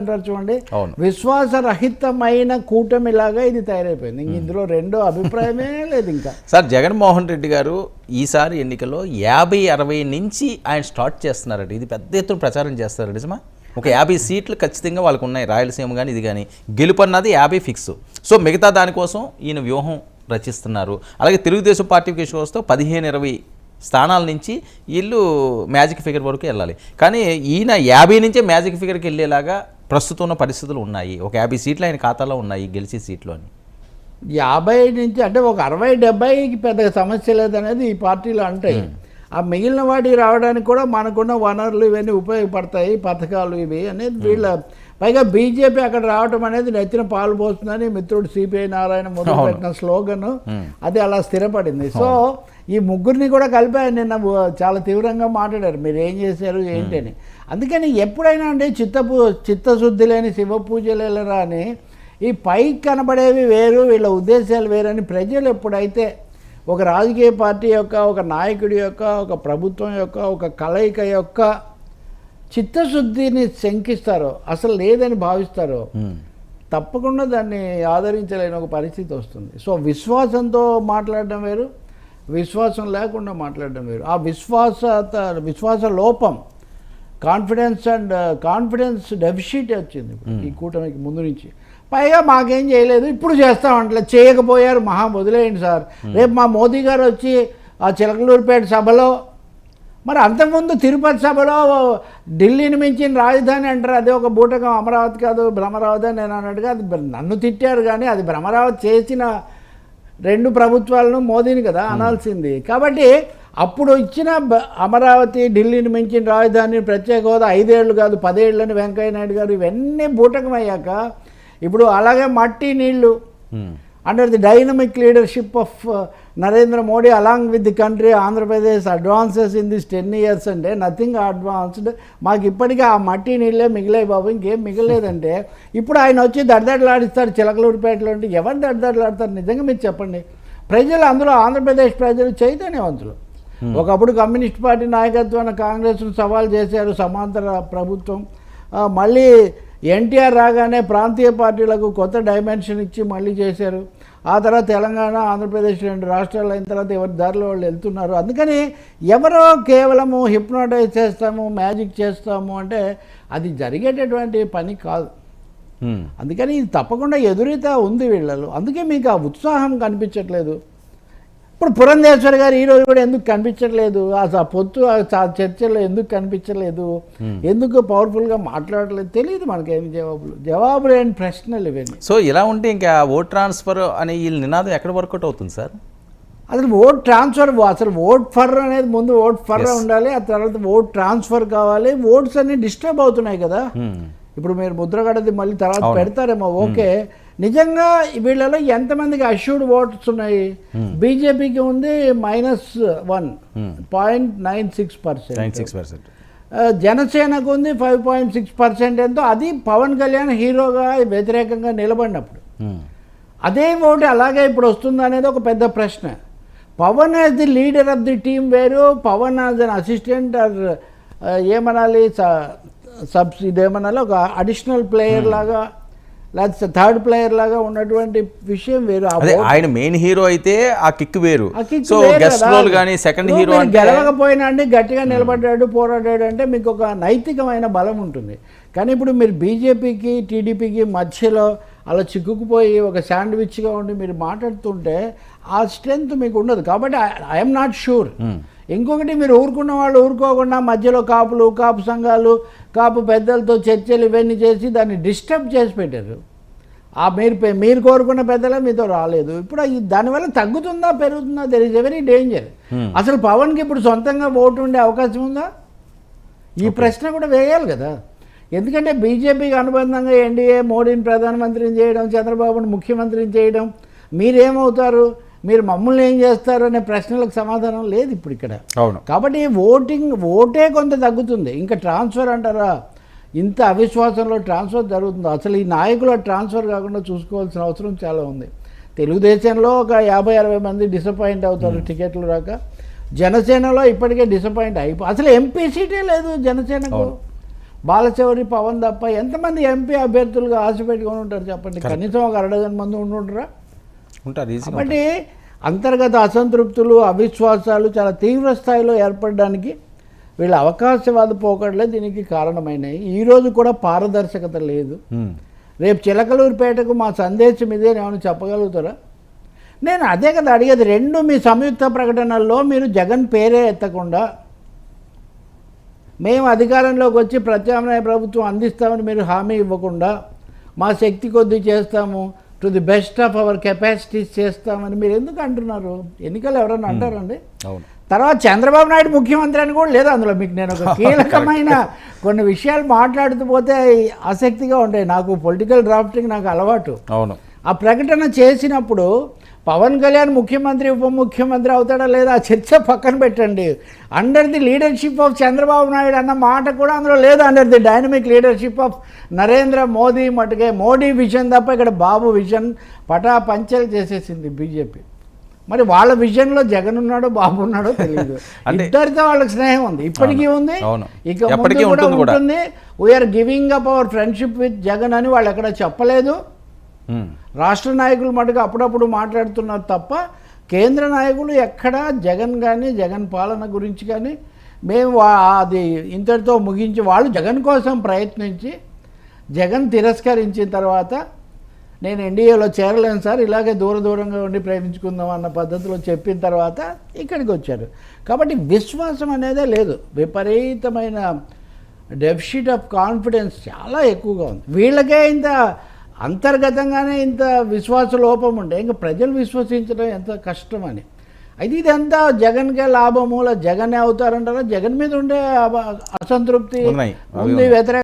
అంటారు చూడండి, విశ్వాసరహితమైన కూటమిలాగా ఇది తయారైపోయింది. ఇందులో రెండో అభిప్రాయమే లేదు. ఇంకా సార్ జగన్మోహన్ రెడ్డి గారు ఈసారి ఎన్నికల్లో 50-60 నుంచి ఆయన స్టార్ట్ చేస్తున్నారట. ఇది పెద్ద ఎత్తున ప్రచారం చేస్తారు నిజమా? ఒక 50 సీట్లు ఖచ్చితంగా వాళ్ళకు ఉన్నాయి, రాయలసీమ కానీ ఇది కానీ. గెలుపు అన్నది 50 ఫిక్స్. సో మిగతా దానికోసం ఈయన వ్యూహం రచిస్తున్నారు. అలాగే తెలుగుదేశం పార్టీ విషయం వస్తే 15-20 స్థానాల నుంచి వీళ్ళు మ్యాజిక్ ఫిగర్ వరకు వెళ్ళాలి. కానీ ఈయన 50 నుంచే మ్యాజిక్ ఫిగర్కి వెళ్ళేలాగా ప్రస్తుతం ఉన్న పరిస్థితులు ఉన్నాయి. ఒక 50 సీట్లు ఆయన ఖాతాలో ఉన్నాయి గెలిచే సీట్లు అని. 50 నుంచి అంటే ఒక 60-70కి పెద్దగా సమస్య లేదనేది ఈ పార్టీలో అంటాయి. ఆ మిగిలిన వాటికి రావడానికి కూడా మనకున్న వనరులు ఇవన్నీ ఉపయోగపడతాయి, పథకాలు ఇవి అనేది వీళ్ళ. పైగా బీజేపీ అక్కడ రావడం అనేది నెత్తిన పాలు పోస్తుందని మిత్రుడు సిపిఐ నారాయణ మొదలు పెట్టిన స్లోగన్ అది అలా స్థిరపడింది. సో ఈ ముగ్గురిని కూడా కలిపి ఆయన నిన్న చాలా తీవ్రంగా మాట్లాడారు, మీరు ఏం చేశారు ఏంటని. అందుకని ఎప్పుడైనా అంటే చిత్తశుద్ధి లేని శివ పూజలేరా అని ఈ పైకి కనబడేవి వేరు, వీళ్ళ ఉద్దేశాలు వేరని ప్రజలు ఎప్పుడైతే ఒక రాజకీయ పార్టీ యొక్క, ఒక నాయకుడి యొక్క, ఒక ప్రభుత్వం యొక్క, ఒక కలయిక యొక్క చిత్తశుద్ధిని శంకిస్తారో, అసలు లేదని భావిస్తారో, తప్పకుండా దాన్ని ఆదరించలేని ఒక పరిస్థితి వస్తుంది. సో విశ్వాసంతో మాట్లాడడం వేరు, విశ్వాసం లేకుండా మాట్లాడడం వేరు. ఆ విశ్వాస లోపం, కాన్ఫిడెన్స్ డెఫిసిట్ వచ్చింది ఈ కూటమికి ముందు నుంచి. పైగా మాకేం చేయలేదు, ఇప్పుడు చేస్తామంటలే, చేయకపోయారు మహా వదిలేయండి సార్. రేపు మా మోదీ గారు వచ్చి ఆ చిలకలూరుపేట సభలో, మరి అంతకుముందు తిరుపతి సభలో ఢిల్లీని మించిన రాజధాని అంటారు, అదే ఒక బూటకం, అమరావతి కాదు భ్రమరావతి అని నేను అన్నట్టుగా అది నన్ను తిట్టారు. కానీ అది భ్రమరావతి చేసిన 2 ప్రభుత్వాలను మోదీని కదా అనాల్సింది. కాబట్టి అప్పుడు ఇచ్చిన అమరావతి, ఢిల్లీని మించిన రాజధాని, ప్రత్యేక హోదా 5 ఏళ్ళు కాదు 10 ఏళ్ళని వెంకయ్య నాయుడు గారు ఇవన్నీ బూటకం అయ్యాక ఇప్పుడు అలాగే మట్టి నీళ్లు under the dynamic leadership of Narendra Modi along with the country Andhra Pradesh advances in this 10 years అంటే నథింగ్ అడ్వాన్స్డ్. మాకు ఇప్పటికీ ఆ మట్టి నీళ్ళే మిగిలాయి బాబు, ఇంకేం మిగలేదంటే ఇప్పుడు ఆయన వచ్చి దడదడలాడిస్తాడు చిలకలూరుపేటలో. అంటే ఎవరు దడదడలాడతారు నిజంగా మీరు చెప్పండి? ప్రజలు, అందులో ఆంధ్రప్రదేశ్ ప్రజలు చైతన్యవంతులు. ఒకప్పుడు కమ్యూనిస్ట్ పార్టీ నాయకత్వాన్ని కాంగ్రెస్ను సవాల్ చేశారు సమాంతర ప్రభుత్వం. మళ్ళీ ఎన్టీఆర్ రాగానే ప్రాంతీయ పార్టీలకు కొత్త డైమెన్షన్ ఇచ్చి మళ్ళీ చేశారు. ఆ తర్వాత తెలంగాణ, ఆంధ్రప్రదేశ్ 2 రాష్ట్రాలు అయిన తర్వాత ఎవరి దారిలో వాళ్ళు వెళ్తున్నారు. అందుకని ఎవరో కేవలము హిప్నోటైజ్ చేస్తాము, మ్యాజిక్ చేస్తాము అంటే అది జరిగేటటువంటి పని కాదు. అందుకని ఇది తప్పకుండా ఎదురీత ఉంది వీళ్ళలో. అందుకే మీకు ఆ ఉత్సాహం కనిపించట్లేదు. ఇప్పుడు పురంధేశ్వరి గారు ఈరోజు కూడా ఎందుకు కనిపించట్లేదు? ఆ పొత్తు చర్చల్లో ఎందుకు కనిపించలేదు? ఎందుకు పవర్ఫుల్గా మాట్లాడలేదు? తెలియదు మనకేమి జవాబులు ఏంటి ప్రశ్నలు ఇవన్నీ. సో ఇలా ఉంటే ఇంకా ఓట్ ట్రాన్స్ఫర్ అనే ఈ నినాదం ఎక్కడ వర్కౌట్ అవుతుంది సార్? అసలు ఓట్ ట్రాన్స్ఫర్, అసలు ఓట్ ఫర్ అనేది ముందు ఓట్ ఫర్ ఉండాలి, ఆ తర్వాత ఓట్ ట్రాన్స్ఫర్ కావాలి. ఓట్స్ అన్ని డిస్టర్బ్ అవుతున్నాయి కదా. ఇప్పుడు మీరు ముద్రగడది మళ్ళీ తర్వాత పెడతారేమో, ఓకే. నిజంగా వీళ్ళలో ఎంతమందికి అష్యూర్డ్ ఓట్స్ ఉన్నాయి? బీజేపీకి ఉంది -1.96%. జనసేనకు ఉంది 5.6%. ఎంతో అది పవన్ కళ్యాణ్ హీరోగా వ్యతిరేకంగా నిలబడినప్పుడు. అదే ఓటు అలాగే ఇప్పుడు వస్తుంది అనేది ఒక పెద్ద ప్రశ్న. Pawan as the leader of the team వేరు, పవన్ యాజ్ అన్ అసిస్టెంట్ ఏమనాలి, ఇదేమనాలి, ఒక అడిషనల్ ప్లేయర్ లాగా లేకపోతే థర్డ్ ప్లేయర్ లాగా ఉన్నటువంటి విషయం వేరు. ఆయన మెయిన్ హీరో అయితే ఆ కిక్ వేరు. సో గెస్ట్ రోల్ గాని సెకండ్ హీరో గెలవకపోయినా అండి గట్టిగా నిలబడ్డాడు, పోరాడాడు అంటే మీకు ఒక నైతికమైన బలం ఉంటుంది. కానీ ఇప్పుడు మీరు బీజేపీకి టీడీపీకి మధ్యలో అలా చిక్కుకుపోయి ఒక శాండ్విచ్గా ఉండి మీరు మాట్లాడుతుంటే ఆ స్ట్రెంగ్త్ మీకు ఉండదు. కాబట్టి ఐఎమ్ నాట్ షూర్. ఇంకొకటి, మీరు ఊరుకున్న వాళ్ళు ఊరుకోకుండా మధ్యలో కాపు సంఘాలు, కాపు పెద్దలతో చర్చలు ఇవన్నీ చేసి దాన్ని డిస్టర్బ్ చేసి పెట్టారు. మీరు కోరుకున్న పెద్దలే మీతో రాలేదు. ఇప్పుడు దానివల్ల తగ్గుతుందా పెరుగుతుందా? There is a very danger. అసలు పవన్కి ఇప్పుడు సొంతంగా ఓటు ఉండే అవకాశం ఉందా? ఈ ప్రశ్న కూడా వేయాలి కదా. ఎందుకంటే బీజేపీకి అనుబంధంగా ఎన్డీఏ మోడీని ప్రధానమంత్రిని చేయడం, చంద్రబాబును ముఖ్యమంత్రిని చేయడం, మీరేమవుతారు, మీరు మమ్మల్ని ఏం చేస్తారు అనే ప్రశ్నలకు సమాధానం లేదు ఇప్పుడు ఇక్కడ. కాబట్టి ఓటే కొంత తగ్గుతుంది. ఇంకా ట్రాన్స్ఫర్ అంటారా? ఇంత అవిశ్వాసంలో ట్రాన్స్ఫర్ జరుగుతుంది. అసలు ఈ నాయకుల ట్రాన్స్ఫర్ కాకుండా చూసుకోవాల్సిన అవసరం చాలా ఉంది. తెలుగుదేశంలో ఒక 50-60 మంది డిసప్పాయింట్ అవుతారు టికెట్లు రాక. జనసేనలో ఇప్పటికే డిసప్పాయింట్ అయిపోయి అసలు ఎంపీ సీటే లేదు జనసేనకు. బాలశౌరి పవన్ తప్ప ఎంతమంది ఎంపీ అభ్యర్థులుగా ఆశ పెట్టుకొని ఉంటారు చెప్పండి? కనీసం ఒక 1.5 మంది ఉంటుంటారా? ఉంటారు ఈజీగా. కాబట్టి అంతర్గత అసంతృప్తులు, అవిశ్వాసాలు చాలా తీవ్ర స్థాయిలో ఏర్పడడానికి వీళ్ళ అవకాశవాద పోకడలే దీనికి కారణమైనవి. ఈరోజు కూడా పారదర్శకత లేదు. రేపు చిలకలూరిపేటకు మా సందేశం ఇదే ఏమైనా చెప్పగలుగుతారా? నేను అదే కదా అడిగేది. 2 మీ సంయుక్త ప్రకటనల్లో మీరు జగన్ పేరే ఎత్తకుండా మేము అధికారంలోకి వచ్చి ప్రత్యామ్నాయ ప్రభుత్వం అందిస్తామని మీరు హామీ ఇవ్వకుండా మా శక్తి కొద్దీ చేస్తాము, to the best of our capacities చేస్తామని మీరు ఎందుకు అంటున్నారు? ఎన్నికలు ఎవరన్నా అంటారండి? అవును. తర్వాత చంద్రబాబు నాయుడు ముఖ్యమంత్రి అని కూడా లేదు అందులో. మీకు నేను ఒక కీలకమైన కొన్ని విషయాలు మాట్లాడుతూ పోతే ఆసక్తిగా ఉంటాయి. నాకు పొలిటికల్ డ్రాఫ్టింగ్ నాకు అలవాటు. అవును. ఆ ప్రకటన చేసినప్పుడు పవన్ కళ్యాణ్ ముఖ్యమంత్రి ఉప ముఖ్యమంత్రి అవుతాడా లేదా ఆ చర్చ పక్కన పెట్టండి. Under the leadership of Chandrababu Naidu అన్న మాట కూడా అందులో లేదు. Under the dynamic leadership of Narendra Modi మటుకే మోడీ విజన్ తప్ప ఇక్కడ బాబు విజన్ పటాపంచలు చేసేసింది బీజేపీ. మరి వాళ్ళ విజన్లో జగన్ ఉన్నాడో బాబు ఉన్నాడో తెలియదు. ఇద్దరితో వాళ్ళకి స్నేహం ఉంది, ఇప్పటికీ ఉంది, ఇక ముందు కూడా ఉంటుంది. We are giving up our friendship with Jagan అని వాళ్ళు ఎక్కడ చెప్పలేదు. రాష్ట్ర నాయకులు మటుకు అప్పుడప్పుడు మాట్లాడుతున్నారు తప్ప కేంద్ర నాయకులు ఎక్కడా జగన్ కానీ జగన్ పాలన గురించి కానీ మేము అది ఇంతటితో ముగించి వాళ్ళు జగన్ కోసం ప్రయత్నించి జగన్ తిరస్కరించిన తర్వాత నేను ఎన్డీఏలో చేరలేను సార్, ఇలాగే దూరంగా ఉండి ప్రేమించుకుందాం అన్న పద్ధతిలో చెప్పిన తర్వాత ఇక్కడికి వచ్చారు. కాబట్టి విశ్వాసం అనేదే లేదు. విపరీతమైన డెఫిసిట్ ఆఫ్ కాన్ఫిడెన్స్ చాలా ఎక్కువగా ఉంది. వీళ్ళకే ఇంత అంతర్గతంగానే ఇంత విశ్వాస లోపం ఉండే ఇంకా ప్రజలు విశ్వసించడం ఎంత కష్టమని. అయితే ఇదంతా జగన్కే లాభమూల జగనే అవుతారంటారా? జగన్ మీద ఉండే అసంతృప్తి ఉంది, వ్యతిరేక